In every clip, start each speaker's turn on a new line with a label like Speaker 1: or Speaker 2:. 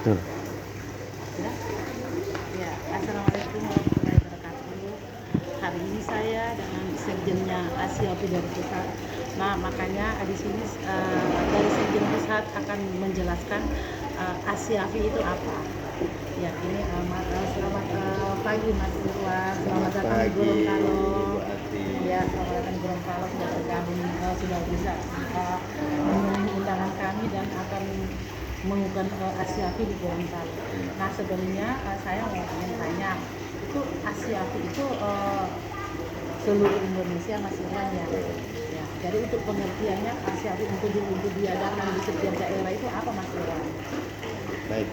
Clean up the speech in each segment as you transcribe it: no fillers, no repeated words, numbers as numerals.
Speaker 1: Betul.
Speaker 2: Ya, ya. Assalamualaikum warahmatullahi wabarakatuh. Hari ini saya dengan sekjennya Asyafi dari Pusat. Nah, makanya di sini dari sekjen Pusat akan menjelaskan Asyafi itu apa. Ya, ini selamat pagi Mas Irwan. Selamat datang di Gorontalo. Ya, selamat datang di Gorontalo, sudah bergabung, sudah bisa memenuhi undangan kami dan akan mengundang Asyafi di Gorontalo. Nah, sebenarnya saya mau tanya, itu Asyafi itu seluruh Indonesia Mas Irwan ya. Ya. Jadi untuk pengertiannya Asyafi untuk diadakan di setiap daerah itu apa Mas Irwan?
Speaker 1: Baik,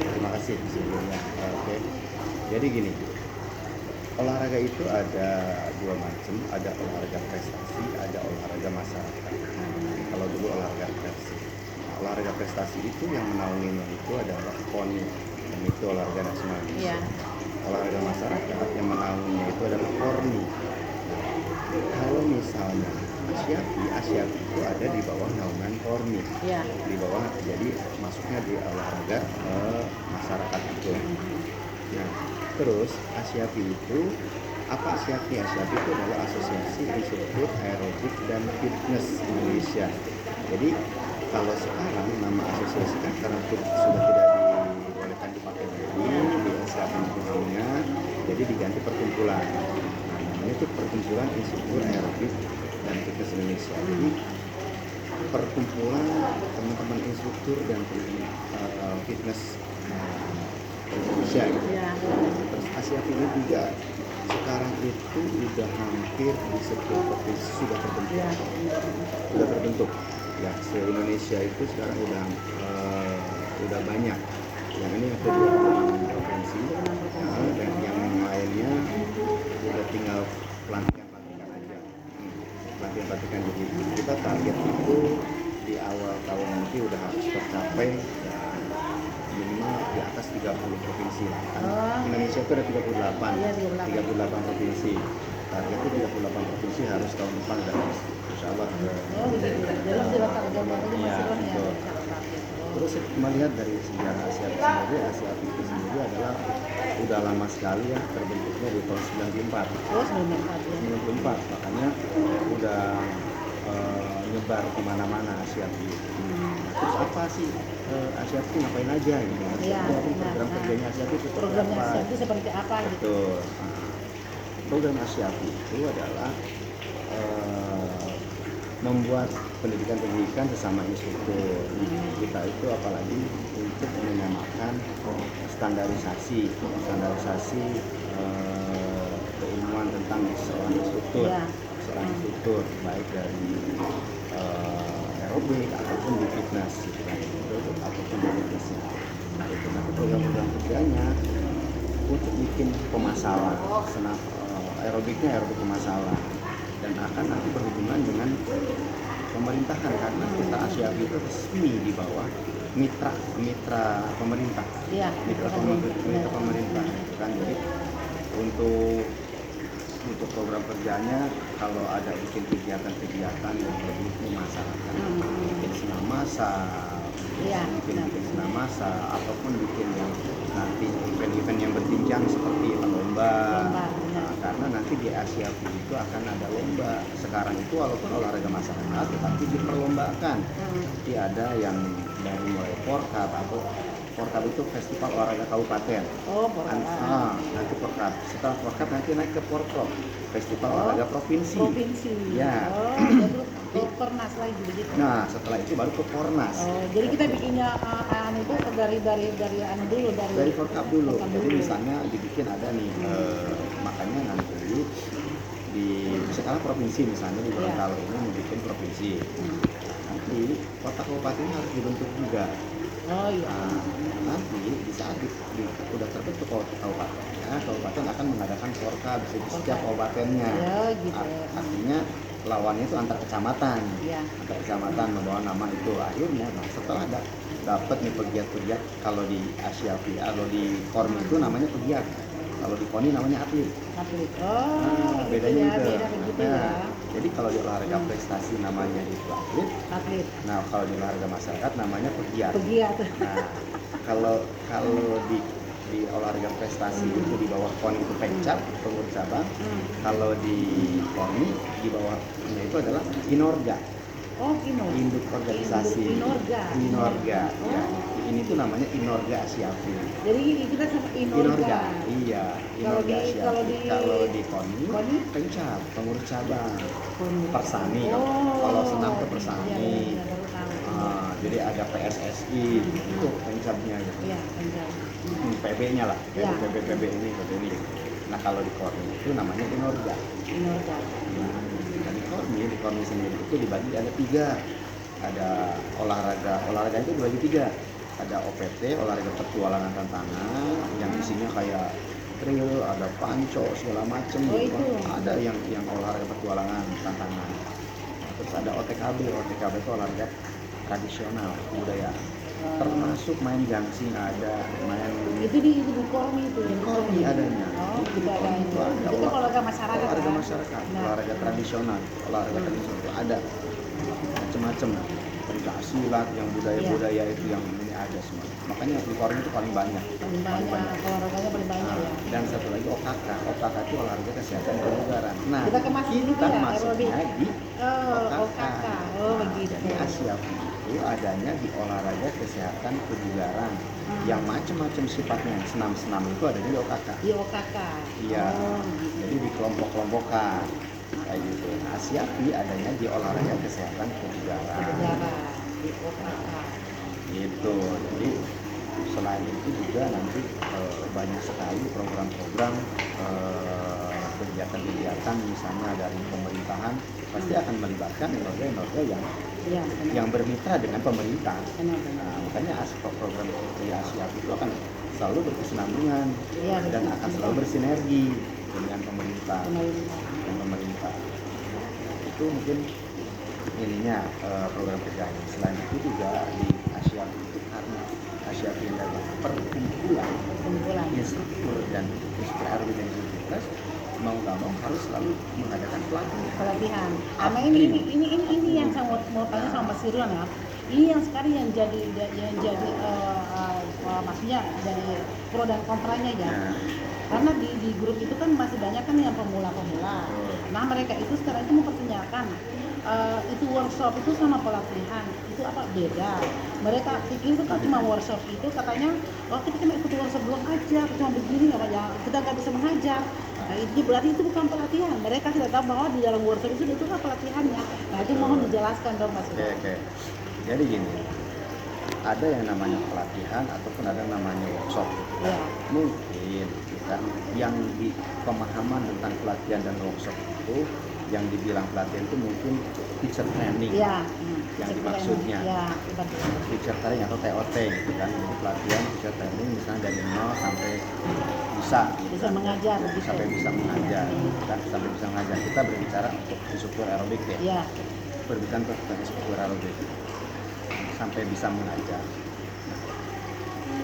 Speaker 1: terima kasih sebelumnya. Oke, jadi gini, olahraga itu ada dua macam, ada olahraga prestasi, ada olahraga masyarakat. Kalau dulu olahraga prestasi, olahraga prestasi itu yang menaunginya itu adalah PON, dan itu olahraga nasional.
Speaker 2: Iya.
Speaker 1: Olahraga masyarakat yang menaunginya itu adalah PORNI. Kalau misalnya Asyafi itu ada di bawah naungan PORNI,
Speaker 2: Iya.
Speaker 1: di bawah, jadi masuknya di olahraga masyarakat itu. Nah, terus Asyafi itu apa? Asyafi itu adalah Asosiasi Instruktur Aerobik dan Fitness Indonesia. Jadi kalau sekarang nama asosiasi kan karena sudah tidak dibolehkan dipakai lagi di Asyafi namanya, jadi diganti perkumpulan. Nah, namanya itu Perkumpulan Instruktur Aerobik dan Fitness Indonesia. Jadi perkumpulan teman-teman instruktur dan fitness Indonesia gitu.
Speaker 2: Iya.
Speaker 1: Terus Asyafi ini juga sekarang itu udah hampir di setiap provinsi sudah terbentuk.
Speaker 2: Iya.
Speaker 1: Sudah terbentuk. Ya, se-Indonesia itu sekarang udah banyak. Yang ini ada di 6 provinsi, dan yang lainnya udah tinggal pelantikan aja. Pelantikan jadi kita target itu di awal tahun nanti udah harus tercapai ya, minimal di atas 30 provinsi lah. Kan Indonesia itu ada 38,
Speaker 2: Iya,
Speaker 1: 38 provinsi. Targetnya 38 provinsi harus tahun depan udah habis. Insya Allah.
Speaker 2: Oh begitu. Jadi sudah target baru Mas
Speaker 1: Iya,
Speaker 2: Irwan ya.
Speaker 1: betul. Terus melihat dari sejarah Asyafi itu sendiri adalah udah lama sekali ya, terbentuknya di tahun 94.
Speaker 2: Oh 94 ya.
Speaker 1: 94, makanya udah nyebar kemana-mana Asyafi. Terus apa sih Asyafi ngapain aja gitu?
Speaker 2: Iya,
Speaker 1: Program kerjanya Asyafi itu
Speaker 2: programnya
Speaker 1: apa?
Speaker 2: Asyafi seperti apa gitu?
Speaker 1: Betul. Program Asyafi itu adalah membuat pendidikan sesama instruktur. Kita itu apalagi untuk menyamakan standarisasi keilmuan tentang seorang instruktur.
Speaker 2: Ya.
Speaker 1: Seorang instruktur baik dari aerobik ataupun di fitness gitu kan. Ataupun di fitnessnya. Itu nanti program-program kerjanya untuk bikin pemasalan aerobiknya aerobik pemasalan, dan akan nanti berhubungan dengan pemerintahan karena kita Asyafi itu resmi di bawah mitra pemerintah.
Speaker 2: Iya.
Speaker 1: Mitra pemerintah kan. Jadi untuk program kerjanya kalau ada bikin kegiatan yang lebih masyarakat, bikin senam massal,
Speaker 2: Iya.
Speaker 1: bikin senam massal ataupun bikin yang nanti event-event yang berjenjang seperti lomba. Nah, karena nanti di Asyafi itu akan ada lomba. Sekarang itu walaupun olahraga masyarakat tetapi diperlombakan. Jadi ada yang dari mulai Porkab atau Porkab itu Festival Olahraga Kabupaten.
Speaker 2: Oh, Porkab.
Speaker 1: Nanti Porkab. Setelah Porkab nanti naik ke Porprov, Festival Olahraga Provinsi. Ya.
Speaker 2: Oh, jadi Pornas lagi begitu.
Speaker 1: Nah, setelah itu baru ke Pornas.
Speaker 2: Oh, jadi kita bikinnya itu dari dulu
Speaker 1: dari Porkab dulu. Jadi misalnya dibikin ada nih, makanya nanti di skala provinsi misalnya di Gorontalo ini membuat provinsi. Nanti kota kabupaten harus dibentuk juga.
Speaker 2: Oh iya.
Speaker 1: Nanti di saat udah terbentuk kabupaten akan mengadakan Porkab di setiap kabupatennya.
Speaker 2: Ya, gitu.
Speaker 1: Artinya lawannya itu antar kecamatan.
Speaker 2: Ya.
Speaker 1: Antar kecamatan membawa nama itu. Akhirnya setelah dapat nih pegiat kalau di Asyafi, kalau di Kormi itu namanya pegiat. Kalau di KONI namanya atlet.
Speaker 2: Atlet.
Speaker 1: Nah,
Speaker 2: Gitu
Speaker 1: bedanya
Speaker 2: ya,
Speaker 1: itu.
Speaker 2: beda begitu
Speaker 1: Nah,
Speaker 2: ya.
Speaker 1: jadi kalau di olahraga prestasi namanya itu atlet.
Speaker 2: Atlet.
Speaker 1: Nah, kalau di olahraga masyarakat namanya pegiat.
Speaker 2: Pegiat.
Speaker 1: Nah, kalau kalau di olahraga prestasi itu di bawah KONI itu pencap, pengurus cabang. Kalau di KONI di bawahnya itu adalah Inorga,
Speaker 2: Oh,
Speaker 1: induk organisasi.
Speaker 2: Inorga.
Speaker 1: Inorga,
Speaker 2: Oh.
Speaker 1: ya. Ini tuh namanya Inorga Asiapi.
Speaker 2: Jadi kita sama Inorga.
Speaker 1: Iya,
Speaker 2: Kalau
Speaker 1: Inorga
Speaker 2: di-
Speaker 1: Asiapi. Kalau di KONI,
Speaker 2: KONI?
Speaker 1: pencap, pengurus cabang.
Speaker 2: KONI.
Speaker 1: Persani,
Speaker 2: Oh.
Speaker 1: kalau senam ke Persani.
Speaker 2: Iya, baru tahu.
Speaker 1: Jadi ada PSSI, itu pencapnya gitu.
Speaker 2: Iya, penjam.
Speaker 1: PB-nya lah,
Speaker 2: Ya.
Speaker 1: PB ini. Nah kalau di KONI itu namanya Inorga.
Speaker 2: Inorga.
Speaker 1: Nah, di KONI sendiri itu dibagi ada 3. Ada olahraga itu dibagi 3. Ada OPT, olahraga petualangan tantangan, yang isinya kayak trail, ada panco segala macem.
Speaker 2: Oh,
Speaker 1: gitu.
Speaker 2: itu.
Speaker 1: Ada yang olahraga petualangan tantangan. Terus ada OTKB itu olahraga tradisional budaya. Termasuk main gangsing ada, main
Speaker 2: Itu di KONI itu.
Speaker 1: di KONI adanya.
Speaker 2: Oh,
Speaker 1: Di
Speaker 2: itu ada.
Speaker 1: KONI itu ada.
Speaker 2: Itu kan olahraga masyarakat.
Speaker 1: Olahraga
Speaker 2: kan?
Speaker 1: masyarakat,
Speaker 2: Nah,
Speaker 1: olahraga tradisional, itu ada macam-macam. Pencak silat yang budaya-budaya itu yang ini ada semua. Makanya di KONI itu paling banyak.
Speaker 2: paling banyak olahraganya paling banyak
Speaker 1: Nah,
Speaker 2: ya.
Speaker 1: dan satu lagi OKK itu olahraga kesehatan kebugaran. Nah,
Speaker 2: Kita masuk juga
Speaker 1: kita
Speaker 2: ya,
Speaker 1: masuknya
Speaker 2: aerobik.
Speaker 1: di
Speaker 2: Oh,
Speaker 1: OKK.
Speaker 2: Oh, begitu.
Speaker 1: Jadi Asiapi itu adanya di olahraga kesehatan kebugaran yang macam-macam sifatnya. Senam-senam itu ada di OKK.
Speaker 2: Di OKK.
Speaker 1: Iya.
Speaker 2: Oh, gitu.
Speaker 1: Jadi di kelompok-kelompokan kayak gitu. Asiapi adanya di olahraga kesehatan kebugaran.
Speaker 2: Negara di OKK.
Speaker 1: Gitu. Jadi selain itu juga nanti banyak sekali program-program kegiatan-kegiatan misalnya dari pemerintahan pasti akan melibatkan lembaga-lembaga
Speaker 2: Iya, benar.
Speaker 1: yang bermitra dengan pemerintah.
Speaker 2: Benar.
Speaker 1: Nah, makanya program seperti Asiapi itu akan selalu berkesinambungan
Speaker 2: Iya,
Speaker 1: dan
Speaker 2: betul.
Speaker 1: akan selalu bersinergi dengan pemerintah.
Speaker 2: Pemerintah.
Speaker 1: Itu mungkin ininya program kerjanya. Selain itu juga di Asiapi itu karena Asiapi adalah perkumpulan instruktur dan instruktur aerobik dan instruktur mau nggak mau harus selalu mengadakan
Speaker 2: Pelatihan. Karena ini yang saya mau tanya sama Mas Irwan ya. Ini yang sekarang yang jadi maksudnya dari pro dan kontranya ya.
Speaker 1: Nah,
Speaker 2: Karena di grup itu kan masih banyak kan yang pemula-pemula. Nah, mereka itu sekarang itu mempertanyakan itu workshop itu sama pelatihan itu apa beda. Mereka pikir itu kan cuma workshop itu katanya kita cuma ikut workshop doang aja, cuma begini apa ya kita nggak bisa mengajar. Nah, itu berarti itu bukan pelatihan. Mereka tidak tahu bahwa di dalam workshop itu kan pelatihannya. Nah, itu mohon dijelaskan dong Mas.
Speaker 1: Oke. Jadi gini, ada yang namanya pelatihan ataupun ada yang namanya workshop.
Speaker 2: Ya.
Speaker 1: Mungkin kan yang di pemahaman tentang pelatihan dan workshop itu yang dibilang pelatihan itu mungkin teacher training.
Speaker 2: Iya.
Speaker 1: Yang dimaksudnya.
Speaker 2: Ya, betul.
Speaker 1: Teacher training atau TOT gitu kan. Jadi pelatihan teacher training misalnya dari 0 sampai bisa gitu
Speaker 2: Bisa
Speaker 1: kan.
Speaker 2: mengajar gitu.
Speaker 1: Sampai bisa mengajar kan, sampai bisa mengajar. Kita berbicara untuk instruktur aerobik ya.
Speaker 2: Iya.
Speaker 1: Berbicara tentang instruktur aerobik sampai bisa mengajar.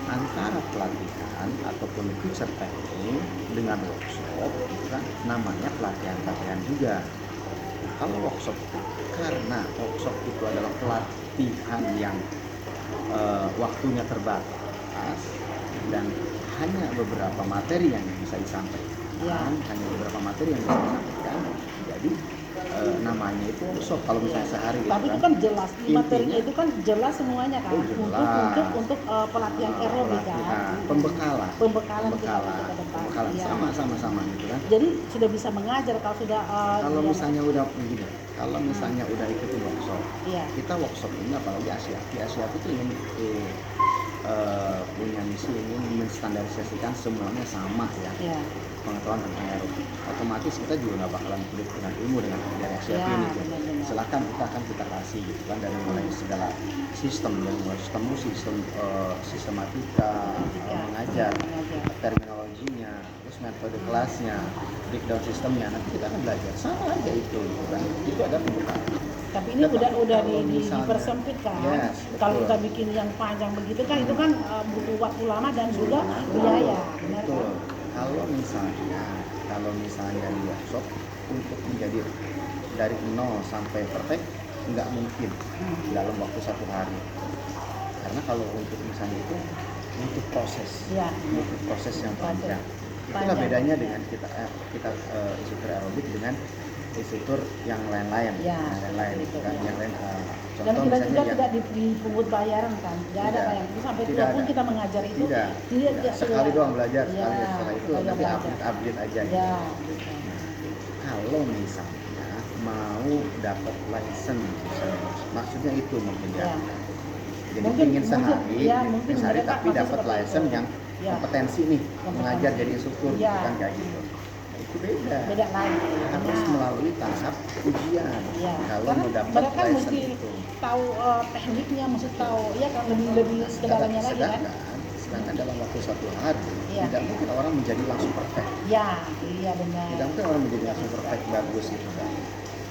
Speaker 1: Antara pelatihan ataupun teacher training dengan workshop itu kan namanya pelatihan juga. Kalau workshop itu karena workshop itu adalah pelatihan yang waktunya terbatas dan hanya beberapa materi yang bisa disampaikan, jadi namanya itu workshop. Kalau misalnya sehari
Speaker 2: Tapi
Speaker 1: gitu
Speaker 2: itu kan jelas, materinya
Speaker 1: intinya-
Speaker 2: itu kan jelas semuanya kan,
Speaker 1: jelas.
Speaker 2: untuk pelatihan aerobik kan.
Speaker 1: Pembekalan
Speaker 2: Kita ke depan. Iya.
Speaker 1: sama gitu kan.
Speaker 2: Jadi sudah bisa mengajar kalau sudah
Speaker 1: Kalau
Speaker 2: dia-
Speaker 1: misalnya udah begini, kalau misalnya udah ikutin workshop,
Speaker 2: Iya.
Speaker 1: kita workshop ini apalagi Asia itu ingin punya misi ingin menstandarisasikan semuanya sama ya.
Speaker 2: Iya.
Speaker 1: Pengetahuan tentang aerobik, otomatis kita juga nggak bakalan sulit dengan ilmu dengan dari Asia
Speaker 2: Ya,
Speaker 1: ini.
Speaker 2: benar-benar.
Speaker 1: Silakan kita kasih gitu kan dari mulai segala sistem dari mulai sistem sistematika mengajar, terminologinya, terus metode kelasnya, breakdown sistemnya. Nanti kita akan belajar sama aja itu gitu kan. Itu ada pembekalan.
Speaker 2: Tapi ini
Speaker 1: Tetapi
Speaker 2: udah
Speaker 1: kalau misalnya-
Speaker 2: dipersempit kan.
Speaker 1: Yes,
Speaker 2: Kalau
Speaker 1: betul.
Speaker 2: kita bikin yang panjang begitu kan itu kan butuh waktu lama dan juga biaya. Benar
Speaker 1: Betul.
Speaker 2: kan?
Speaker 1: kalau misalnya di workshop untuk menjadi dari nol sampai perfect nggak mungkin dalam waktu 1 hari, karena kalau untuk misalnya itu untuk proses
Speaker 2: Ya.
Speaker 1: butuh proses yang panjang. Itulah
Speaker 2: Panjang.
Speaker 1: bedanya dengan kita instruktur aerobik dengan instruktur yang lain-lain,
Speaker 2: Ya,
Speaker 1: yang lain
Speaker 2: betul.
Speaker 1: kan, yang lain
Speaker 2: Dan
Speaker 1: contoh
Speaker 2: kita
Speaker 1: misalnya
Speaker 2: juga
Speaker 1: yang
Speaker 2: tidak dipungut bayaran kan, tidak ada
Speaker 1: Tidak.
Speaker 2: kayak itu sampai
Speaker 1: Tidak
Speaker 2: tua pun
Speaker 1: ada.
Speaker 2: kita mengajar itu
Speaker 1: tidak. Sekali doang belajar,
Speaker 2: Ya,
Speaker 1: sekali setelah itu
Speaker 2: sekali
Speaker 1: nanti
Speaker 2: belajar.
Speaker 1: update aja gitu.
Speaker 2: Ya.
Speaker 1: Kalau misalnya mau dapat license, maksudnya itu mungkin ya.
Speaker 2: Ya.
Speaker 1: Jadi
Speaker 2: Mungkin-
Speaker 1: ingin sehari,
Speaker 2: ya, mungkin
Speaker 1: sehari
Speaker 2: mereka
Speaker 1: tapi
Speaker 2: masih
Speaker 1: dapat
Speaker 2: seperti
Speaker 1: license
Speaker 2: itu.
Speaker 1: yang
Speaker 2: Ya.
Speaker 1: kompetensi nih,
Speaker 2: Kompetensi.
Speaker 1: mengajar jadi instruktur,
Speaker 2: Ya.
Speaker 1: bukan kayak gitu. Itu beda.
Speaker 2: Beda lagi.
Speaker 1: Harus
Speaker 2: Nah.
Speaker 1: melalui tahap ujian.
Speaker 2: Ya.
Speaker 1: Kalau
Speaker 2: Karena
Speaker 1: mau dapat
Speaker 2: mereka
Speaker 1: license
Speaker 2: mesti
Speaker 1: itu.
Speaker 2: tahu tekniknya, mesti tahu ya kan lebih sedalamnya lagi kan.
Speaker 1: Sedangkan dalam waktu 1 hari
Speaker 2: Ya.
Speaker 1: tidak mungkin orang menjadi langsung perfect.
Speaker 2: Ya, iya benar.
Speaker 1: Tidak mungkin orang menjadi langsung perfect bagus itu kan.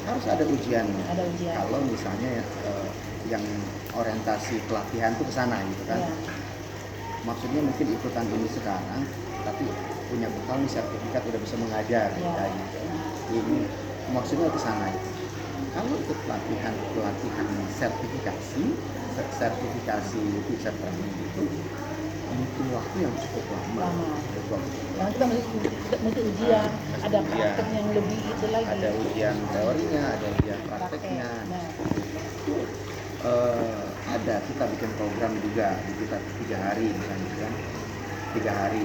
Speaker 1: Harus ada ujiannya.
Speaker 2: Ada ujian.
Speaker 1: Kalau misalnya yang orientasi pelatihan itu ke sana gitu kan.
Speaker 2: Ya.
Speaker 1: Maksudnya mungkin ikutan ini sekarang, tapi punya bekal nih sertifikat udah bisa mengajar
Speaker 2: Ya.
Speaker 1: kayak gitu. Ini maksudnya ke sana itu. Kalau ikut pelatihan sertifikasi teacher training itu butuh waktu yang cukup lama. Butuh waktu cukup
Speaker 2: Karena
Speaker 1: lama.
Speaker 2: kita mesti ujian, ada
Speaker 1: Ujian.
Speaker 2: praktek yang lebih itu lagi.
Speaker 1: Ada ujian teorinya, ada ujian prakteknya.
Speaker 2: Nah,
Speaker 1: Ada kita bikin program juga di kita 3 hari misalnya kan, 3 hari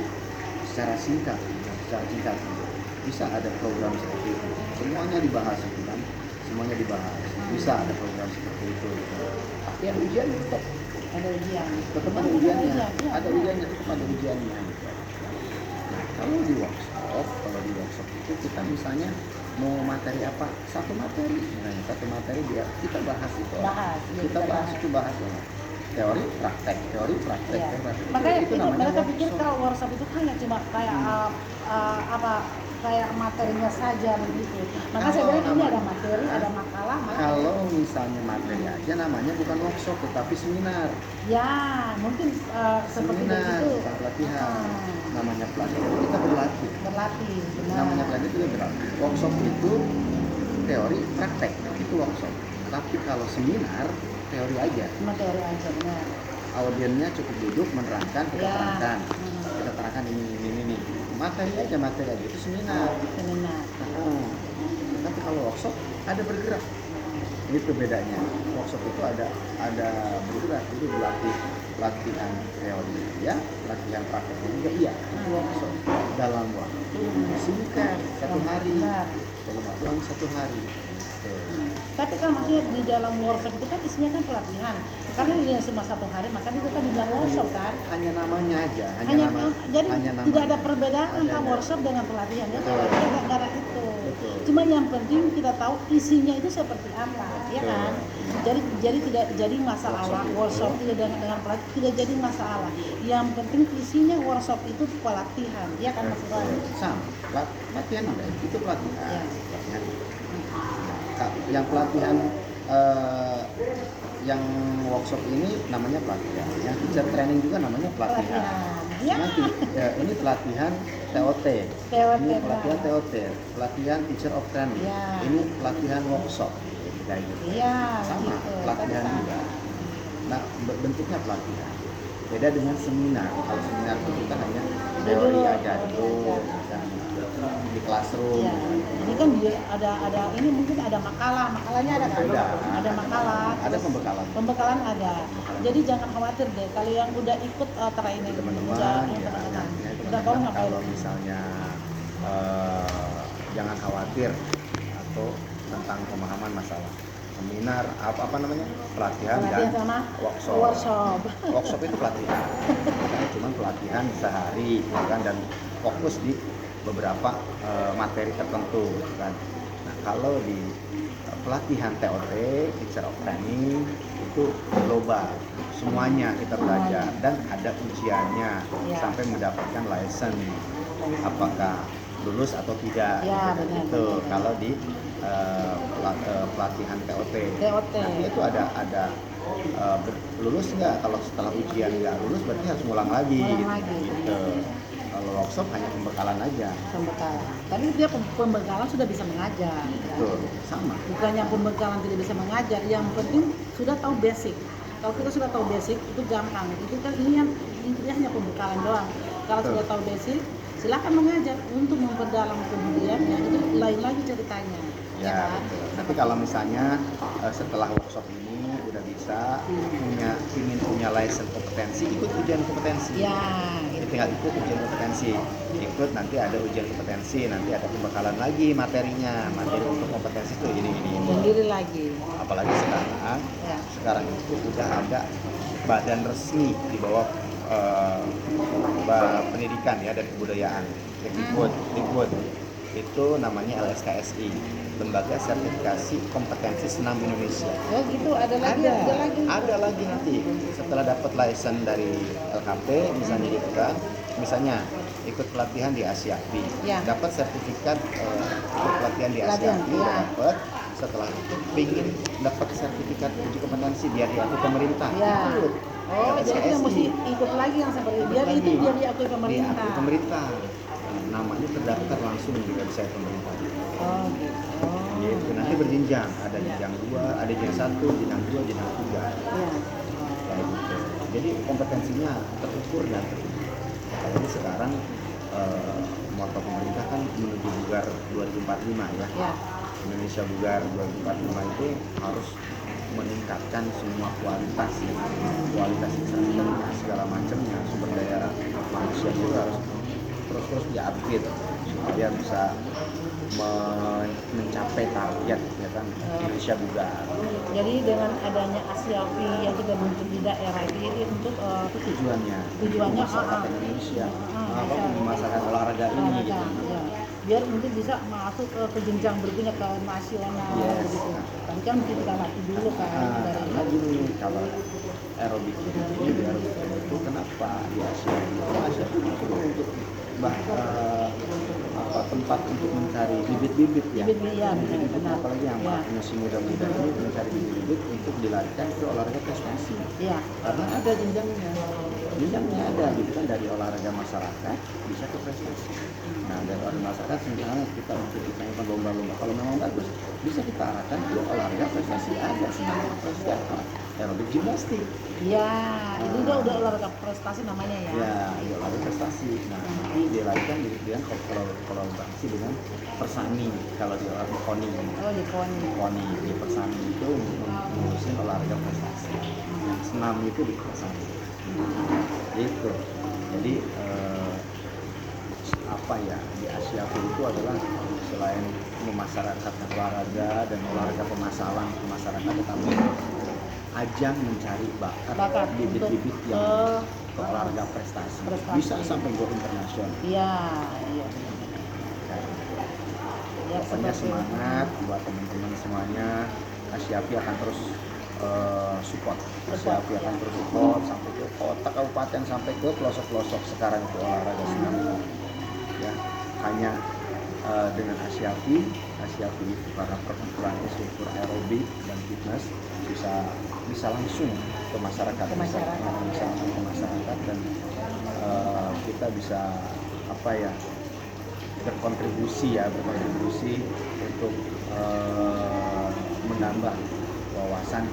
Speaker 1: secara singkat bisa ada program seperti itu, semuanya dibahas itu kan, semuanya dibahas, bisa ada program seperti itu. Tapi yang ujian tetap
Speaker 2: ada ujian.
Speaker 1: tetap ada ujiannya,
Speaker 2: Iya,
Speaker 1: ada
Speaker 2: iya.
Speaker 1: ujiannya, tetap ada ujiannya. Nah, kalau di workshop itu kita misalnya mau materi apa, satu materi dia kita bahas itu.
Speaker 2: Bahas, iya,
Speaker 1: Kita bahas itu teori praktek.
Speaker 2: Iya.
Speaker 1: Praktek.
Speaker 2: Makanya itu
Speaker 1: namanya
Speaker 2: mereka pikir
Speaker 1: workshop.
Speaker 2: kalau workshop itu hanya cuma kayak kayak materinya saja begitu. Maka saya bilang ini ada materi, ada makalah.
Speaker 1: Kalau misalnya materi aja namanya bukan workshop tetapi seminar.
Speaker 2: Ya, mungkin seperti
Speaker 1: Seminar,
Speaker 2: itu.
Speaker 1: bukan pelatihan. Namanya pelatihan kita berlatih.
Speaker 2: Berlatih, benar.
Speaker 1: Namanya pelatihan itu berlatih. Workshop itu teori praktek, itu workshop. Tapi kalau seminar teori aja.
Speaker 2: Materi aja, benar.
Speaker 1: Audiennya cukup duduk menerangkan, kita
Speaker 2: Ya.
Speaker 1: terangkan. Kita terangkan ini. Materi aja itu seminar.
Speaker 2: Seminar.
Speaker 1: Tapi kalau workshop ada bergerak. Itu bedanya. Workshop itu ada bergerak, itu latihan teori ya, latihan prakteknya juga iya. Itu workshop dalam waktu singkat 1 hari.
Speaker 2: Benar.
Speaker 1: Dalam waktu yang 1 hari.
Speaker 2: Tapi kan maksudnya di dalam workshop itu kan isinya kan pelatihan. Karena dia cuma 1 hari, maka itu kan dibilang workshop kan.
Speaker 1: Hanya namanya aja,
Speaker 2: Jadi
Speaker 1: hanya nama.
Speaker 2: tidak ada perbedaan
Speaker 1: Ada,
Speaker 2: antara
Speaker 1: ada.
Speaker 2: workshop dengan pelatihan. Ya,
Speaker 1: Betul.
Speaker 2: nggak ada itu.
Speaker 1: Betul.
Speaker 2: Cuma yang penting kita tahu isinya itu seperti apa, ya
Speaker 1: Betul.
Speaker 2: kan? Jadi tidak jadi masalah
Speaker 1: Workshop itu.
Speaker 2: tidak dengan pelatihan tidak jadi masalah. Yang penting isinya workshop itu pelatihan, ya kan Mas Iwan?
Speaker 1: Sama, latihan ada, itu pelatihan.
Speaker 2: Ya.
Speaker 1: Pelatihan. Yang pelatihan yang workshop ini namanya pelatihan. Yang teacher training juga namanya pelatihan.
Speaker 2: Ya.
Speaker 1: Nanti ini pelatihan TOT. Ini pelatihan TOT, pelatihan teacher of training.
Speaker 2: Ya.
Speaker 1: Ini pelatihan workshop. Kayak gitu.
Speaker 2: Iya,
Speaker 1: Sama,
Speaker 2: gitu.
Speaker 1: pelatihan
Speaker 2: Tapi
Speaker 1: juga. Nah, bentuknya pelatihan. Beda dengan seminar. Kalau seminar itu kita hanya teori aja dulu, dan di classroom.
Speaker 2: Iya. Ini kan dia ada ini mungkin ada makalahnya ada kan? Ada makalah.
Speaker 1: Ada pembekalan.
Speaker 2: Pembekalan ada. Jadi jangan khawatir deh kalau yang udah ikut training
Speaker 1: Teman-teman, ya,
Speaker 2: udah tahu ngapain.
Speaker 1: kalau misalnya jangan khawatir atau tentang pemahaman masalah seminar apa namanya pelatihan dan
Speaker 2: sama
Speaker 1: workshop. Workshop itu pelatihan, karena cuma pelatihan sehari gitu kan, dan fokus di beberapa materi tertentu gitu kan. Nah, kalau di pelatihan TOT, teacher of training, itu global, semuanya kita belajar dan ada ujiannya
Speaker 2: Ya.
Speaker 1: sampai mendapatkan license, apakah lulus atau tidak
Speaker 2: Ya,
Speaker 1: gitu.
Speaker 2: benar,
Speaker 1: Itu
Speaker 2: benar.
Speaker 1: kalau di pelatihan TOT.
Speaker 2: TOT.
Speaker 1: Nanti itu ada lulus nggak, kalau setelah ujian nggak lulus berarti harus ngulang lagi
Speaker 2: Ngulang
Speaker 1: gitu.
Speaker 2: lagi.
Speaker 1: Gitu. Kalau workshop hanya pembekalan aja.
Speaker 2: Pembekalan. Tapi dia pembekalan sudah bisa mengajar.
Speaker 1: Betul, sama.
Speaker 2: Bukannya pembekalan tidak bisa mengajar, yang penting sudah tahu basic. Kalau kita sudah tahu basic itu gampang. Itu kan ini yang intinya hanya pembekalan doang. Kalau
Speaker 1: Betul.
Speaker 2: sudah tahu basic, silakan mengajar. Untuk memperdalam kemudian ya itu lain lagi ceritanya.
Speaker 1: Ya,
Speaker 2: kan?
Speaker 1: betul. Tapi kalau misalnya setelah workshop ini udah bisa ingin punya license kompetensi, ikut ujian kompetensi.
Speaker 2: Ya,
Speaker 1: Jadi tinggal ikut ujian kompetensi. Ikut nanti ada ujian kompetensi, nanti ada pembekalan lagi materinya. Materi untuk kompetensi itu ini.
Speaker 2: sendiri lagi.
Speaker 1: Apalagi
Speaker 2: Ya.
Speaker 1: sekarang itu udah ada badan resmi di bawah pendidikan ya dan kebudayaan. Dikbud itu namanya LSKSI, Lembaga Sertifikasi Kompetensi Senam Indonesia.
Speaker 2: Oh gitu, ada lagi.
Speaker 1: Ada lagi nanti setelah dapat license dari LKP misalnya ikut pelatihan di ASIAPI,
Speaker 2: Ya.
Speaker 1: dapat sertifikat ikut pelatihan di
Speaker 2: Pelatihan,
Speaker 1: ASIAPI,
Speaker 2: ya.
Speaker 1: dapat. Setelah itu ingin dapat sertifikat uji kompetensi biar diakui pemerintah,
Speaker 2: Ya.
Speaker 1: ikut.
Speaker 2: Oh, jadi yang mesti ikut lagi yang seperti
Speaker 1: Ikut
Speaker 2: biar
Speaker 1: lagi.
Speaker 2: itu biar diakui pemerintah.
Speaker 1: Diakui pemerintah. Namanya terdaftar langsung di website pemerintah.
Speaker 2: Oh gitu.
Speaker 1: Gitu. Nanti berjenjang, ada
Speaker 2: Ya.
Speaker 1: jenjang 2, ada jenjang 1, jenjang 2, jenjang 3.
Speaker 2: Ya.
Speaker 1: Kayak gitu. Jadi kompetensinya terukur dan terukur. Apalagi sekarang moto pemerintah kan menuju Bugar 2045 ya.
Speaker 2: Ya.
Speaker 1: Indonesia Bugar 2045 itu harus meningkatkan semua kualitas infrastrukturnya segala macamnya, sumber daya manusia juga harus terus diupgrade supaya bisa mencapai target ya kan Indonesia Bugar.
Speaker 2: Jadi dengan adanya ASIAPI yang kita bentuk di daerah ini untuk
Speaker 1: Itu tujuannya masyarakat Indonesia masyarakat olahraga ini
Speaker 2: olahraga,
Speaker 1: gitu.
Speaker 2: ya. Biar mungkin bisa masuk ke jenjang berikutnya ke nasional
Speaker 1: Yes.
Speaker 2: begitu. Tapi kan mungkin kita latih dulu kan dari
Speaker 1: Karena gini, kalau aerobik ini di aerobik itu kenapa di Asia itu justru untuk tempat untuk mencari bibit-bibit ya.
Speaker 2: Bibit, ya, benar.
Speaker 1: Apalagi yang
Speaker 2: Ya.
Speaker 1: masih muda-muda ini mencari bibit-bibit untuk dilarikan ke olahraga prestasi.
Speaker 2: Iya.
Speaker 1: Karena ada jenjangnya ada gitu kan, dari olahraga masyarakat bisa ke prestasi. Nah, dari olahraga masyarakat misalnya kita untuk ditanyakan lomba-lomba, kalau memang bagus bisa kita arahkan ke olahraga prestasi. Ada sebenarnya prestasi apa? Aerobik gimnastik.
Speaker 2: Iya, itu udah olahraga prestasi namanya ya.
Speaker 1: Ya, olahraga prestasi. Nah, nanti dilarikan dengan kolaborasi dengan Persani kalau di olahraga KONI.
Speaker 2: Oh, di KONI.
Speaker 1: Di Persani itu ngurusin olahraga prestasi. Yang senam itu di Persani. Gitu. Jadi di Asia itu adalah selain memasyarakatkan olahraga dan olahraga pemasalan ke masyarakat, tetapi ajang mencari bakat bibit-bibit yang ke olahraga prestasi. Bisa sampai go internasional.
Speaker 2: Iya. Ya,
Speaker 1: Pokoknya semangat buat teman-teman semuanya. ASIAPI akan terus support. ASIAPI akan terus support sampai ke kota, kabupaten, sampai ke pelosok-pelosok sekarang itu olahraga senam. Ya, hanya dengan ASIAPI itu karena perkumpulan instruktur aerobik dan fitness bisa langsung ke masyarakat, dan kita bisa berkontribusi untuk menambah wawasan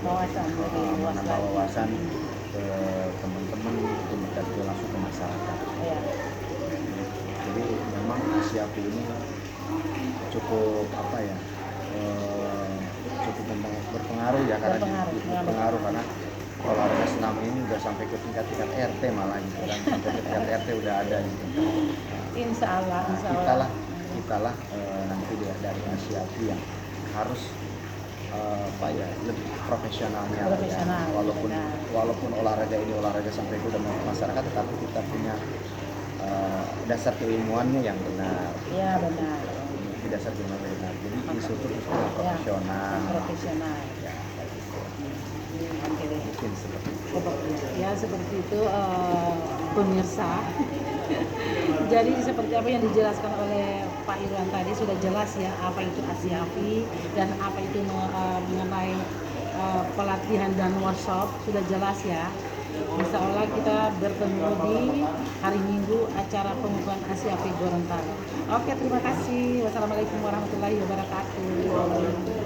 Speaker 1: ke teman-teman dan langsung ke masyarakat.
Speaker 2: Ya.
Speaker 1: Jadi memang ASIAPI ini cukup berpengaruh ya, berpengaruh karena olahraga senam ini udah sampai ke tingkat RT malah gitu kan, sampai ke tingkat RT udah ada gitu.
Speaker 2: Insya Allah.
Speaker 1: Kita lah nanti dari ASIAPI yang harus lebih profesionalnya.
Speaker 2: Profesional,
Speaker 1: Ya. Walaupun olahraga ini olahraga sampai ke masyarakat, tetapi kita punya dasar keilmuannya yang benar.
Speaker 2: Iya, benar.
Speaker 1: Dasar keilmuan yang benar. Jadi instruktur profesional. Ya,
Speaker 2: Oke deh.
Speaker 1: mungkin seperti itu.
Speaker 2: Ya seperti itu pemirsa. Jadi seperti apa yang dijelaskan oleh Pak Irwan tadi sudah jelas ya apa itu ASIAPI dan apa itu mengenai pelatihan dan workshop sudah jelas ya. Insya Allah kita bertemu di hari Minggu acara pengukuhan Asia P Gorontalo. Oke, terima kasih. Wassalamualaikum warahmatullahi wabarakatuh.